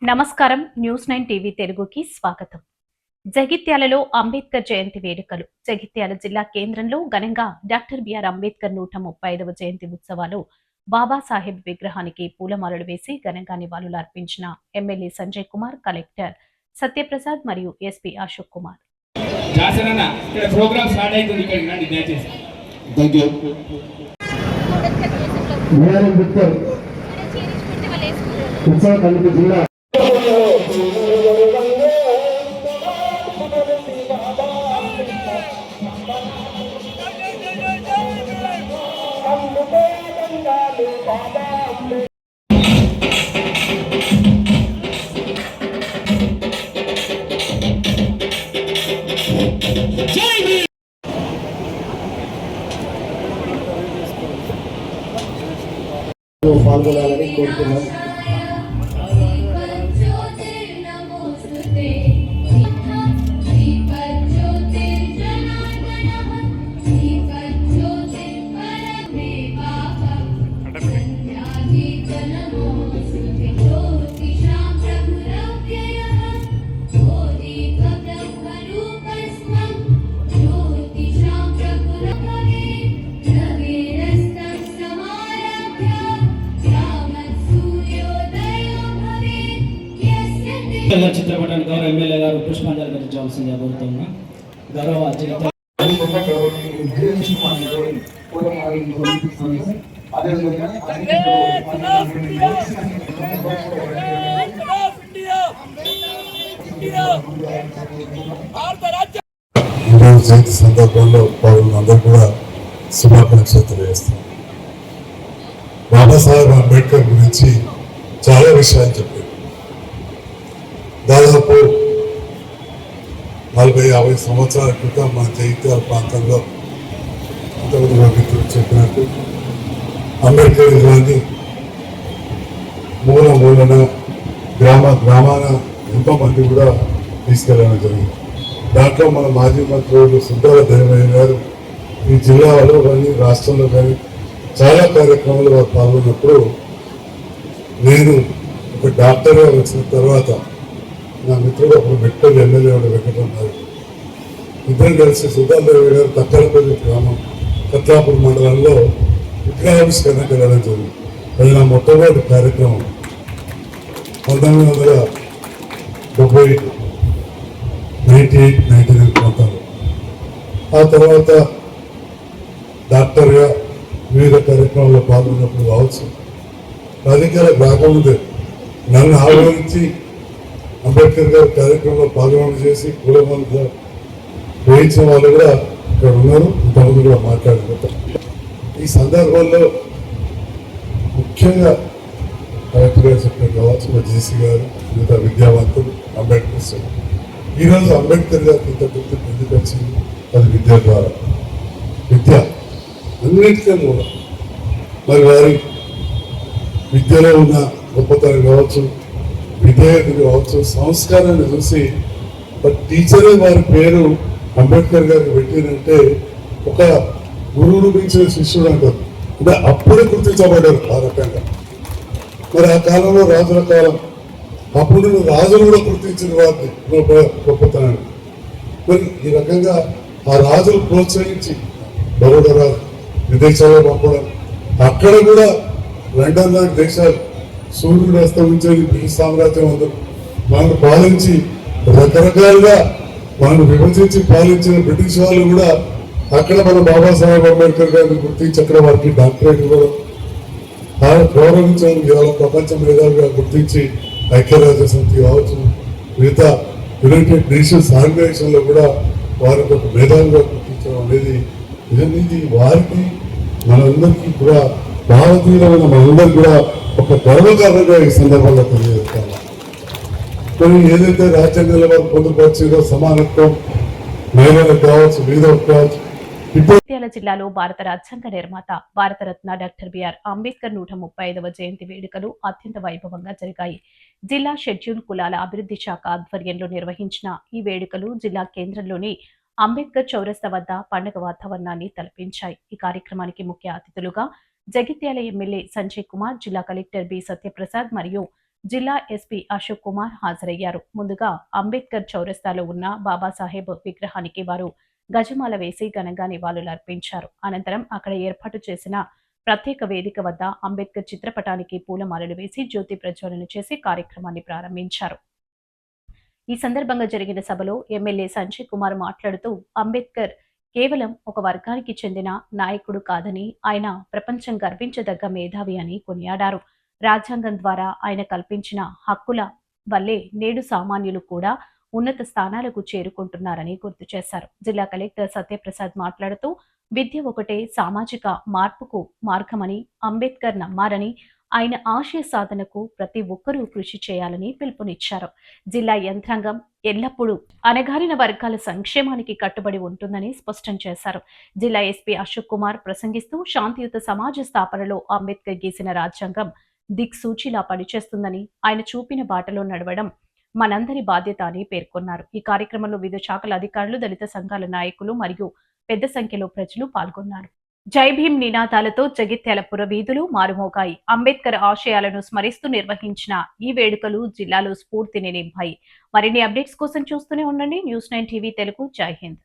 నమస్కారం. News 9 TV తెలుగుకి స్వాగతం. జగిత్యాలలో అంబేద్కర్ జయంతి వేడుకలు. జగిత్యాల జిల్లా కేంద్రంలో ఘనంగా డాక్టర్ బిఆర్ అంబేద్కర్ 135వ జయంతి ఉత్సవాలు బాబాసాహెబ్ విగ్రహానికి పూలమాలలు వేసి ఘనంగా నివాళులు అర్పించిన ఎమ్మెల్యే సంజయ్ కుమార్, కలెక్టర్ సత్యప్రసాద్ మరియు ఎస్పీ అశోక్ కుమార్. జిల్లా పాల్గొనాలని కోరుతున్నాం. చిత్రపటానికి గౌరవ ఎమ్మెల్యే గారు పుష్పాంజలి ఘటించాల్సిందిగా కోరుతున్నా. గౌరవ జయంతి సందర్భంలో పౌరులందరూ కూడా శుభాకాంక్షలు తెలియజేస్తాం. బాబాసాహెబ్ అంబేద్కర్ గురించి చాలా విషయాలు చెప్పారు. దాదాపు 40-50 సంవత్సరాల క్రితం మన జగిత్యాల ప్రాంతంలో ఇంతకుముందు మా మిత్రులు చెప్పినట్టు అంబేద్కర్ గారిని మూలన గ్రామాన ఎంతోమంది కూడా తీసుకెళ్ళడం జరిగింది. దాంట్లో మన మాజీ మంత్రులు సుందర దేవయ్య గారు ఈ జిల్లాలో కానీ రాష్ట్రంలో కానీ చాలా కార్యక్రమాలు వారు పాల్గొన్నప్పుడు నేను ఒక డాక్టర్గా వచ్చిన తర్వాత నా మిత్రుడు అప్పుడు మెట్పల్లి ఎమ్మెల్యే వెంకటరావు ఇద్దరు కలిసి సుధాదేవి గారు తక్కలపల్లి గ్రామం కత్లాపూర్ మండలంలో విగ్రహావిష్కరణకు వెళ్ళడం జరిగింది. అది నా మొట్టమొదటి కార్యక్రమం 1998-99 ప్రాంతాలు. ఆ తర్వాత డాక్టర్గా వివిధ కార్యక్రమాల్లో పాల్గొన్నప్పుడు కావచ్చు. రాజకీయాలకు రాకముందే నన్ను ఆహ్వానించి అంబేద్కర్ గారి కార్యక్రమంలో పాల్గొన చేసి కులమంతా వేయించిన వాళ్ళు కూడా ఇక్కడ ఉన్నారు. ఇంతమంది కూడా మాట్లాడుకుంటారు. ఈ సందర్భంలో ముఖ్యంగా కలెక్టర్ గారు చెప్పినట్టు కావచ్చు, మా జేసీ గారు, మిగతా విద్యావంతులు, అంబేద్కర్ ఈరోజు అంబేద్కర్ గారికి ఇంత గుర్తింపు ఎందుకు వచ్చింది? అది విద్య ద్వారా. విద్య అన్నిటికీ కూడా మరి వారి విద్యలో ఉన్న గొప్పతనం కావచ్చు, విధేయతలు కావచ్చు, సంస్కారాన్ని చూసి టీచరే వారి పేరు అంబేద్కర్ గారికి పెట్టినంటే ఒక గురువును మించిన శిష్యుడు అంటారు. అంటే అప్పుడే గుర్తించబడ్డారు ఆ రకంగా. మరి ఆ కాలంలో రాజుల కాలం, అప్పుడు రాజులు కూడా గుర్తించిన వారిని గొప్పతనాన్ని. మరి ఈ రకంగా ఆ రాజులు ప్రోత్సహించి బరోడా రాజు విదేశాల్లో పంపడం, అక్కడ కూడా లండన్ లాంటి దేశాలు సూర్యుడు అస్తమించేది బ్రిటిష్ సామ్రాజ్యం అందరూ మనకు పాలించి రకరకాలుగా మనకు విభజించి పాలించిన బ్రిటిష్ వాళ్ళు కూడా అక్కడ మన బాబాసాహెబ్ అంబేద్కర్ గారిని గుర్తించి అక్కడ వారికి డాక్టరేట్ ఇవ్వడం, గౌరవించడం, ఇవాళ ప్రపంచ మేధావిగా గుర్తించి ఐక్యరాజ్య సమితి కావచ్చు, మిగతా యునైటెడ్ నేషన్స్ ఆర్గనైజేషన్లో కూడా వారికి ఒక మేధావిగా గుర్తించడం అనేది ఇది వారికి మనందరికీ కూడా భారతీయులమైన మనందరికీ కూడా ఒక గర్వకారణంగా ఈ సందర్భంగా తెలియజేస్తాను. కానీ ఏదైతే రాజ్యాంగంలో వారు పొందుపరిచిందో సమానత్వం, మహిళలకు కావచ్చు, వీధులకు కావచ్చు. జగిత్యాల జిల్లాలో భారత రాజ్యాంగ నిర్మాత భారతరత్న డాక్టర్ బిఆర్ అంబేద్కర్ 135వ జయంతి వేడుకలు అత్యంత వైభవంగా జరిగాయి. జిల్లా షెడ్యూల్ కులాల అభివృద్ధి శాఖ ఆధ్వర్యంలో నిర్వహించిన ఈ వేడుకలు జిల్లా కేంద్రంలోని అంబేద్కర్ చౌరస్తా వద్ద పండుగ వాతావరణాన్ని తలపించాయి. ఈ కార్యక్రమానికి ముఖ్య అతిథులుగా జగిత్యాల ఎమ్మెల్యే సంజయ్ కుమార్, జిల్లా కలెక్టర్ బి సత్యప్రసాద్ మరియు జిల్లా ఎస్పీ అశోక్ కుమార్ హాజరయ్యారు. ముందుగా అంబేద్కర్ చౌరస్తాలో ఉన్న బాబాసాహెబ్ విగ్రహానికి వారు గజమాల వేసి ఘనంగా నివాళులర్పించారు. అనంతరం అక్కడ ఏర్పాటు చేసిన ప్రత్యేక వేదిక వద్ద అంబేద్కర్ చిత్రపటానికి పూలమాలలు వేసి జ్యోతి ప్రజ్వలన చేసి కార్యక్రమాన్ని ప్రారంభించారు. ఈ సందర్భంగా జరిగిన సభలో ఎమ్మెల్యే సంజయ్ కుమార్ మాట్లాడుతూ అంబేద్కర్ కేవలం ఒక వర్గానికి చెందిన నాయకుడు కాదని, ఆయన ప్రపంచం గర్వించదగ్గ మేధావి అని కొనియాడారు. రాజ్యాంగం ద్వారా ఆయన కల్పించిన హక్కుల వల్లే నేడు సామాన్యులు కూడా ఉన్నత స్థానాలకు చేరుకుంటున్నారని గుర్తు చేశారు. జిల్లా కలెక్టర్ సత్యప్రసాద్ మాట్లాడుతూ విద్య ఒకటే సామాజిక మార్పుకు మార్గమని అంబేద్కర్ నమ్మారని, ఆయన ఆశయ సాధనకు ప్రతి ఒక్కరూ కృషి చేయాలని పిలుపునిచ్చారు. జిల్లా యంత్రాంగం ఎల్లప్పుడూ అణగారిన వర్గాల సంక్షేమానికి కట్టుబడి ఉంటుందని స్పష్టం చేశారు. జిల్లా ఎస్పీ అశోక్ కుమార్ ప్రసంగిస్తూ శాంతియుత సమాజ స్థాపనలో అంబేద్కర్ గీసిన రాజ్యాంగం దిక్సూచిలా పనిచేస్తుందని, ఆయన చూపిన బాటలో నడవడం మనందరి బాధ్యత అని పేర్కొన్నారు. ఈ కార్యక్రమంలో వివిధ శాఖల అధికారులు, దళిత సంఘాల నాయకులు మరియు పెద్ద సంఖ్యలో ప్రజలు పాల్గొన్నారు. జై భీమ్ నినాదాలతో జగిత్యాల పురవీధులు మారుమోగాయి. అంబేద్కర్ ఆశయాలను స్మరిస్తూ నిర్వహించిన ఈ వేడుకలు జిల్లాలో స్ఫూర్తిని నింపాయి. మరిన్ని అప్డేట్స్ కోసం చూస్తూనే ఉండండి News9 టీవీ తెలుగు. జై హింద్.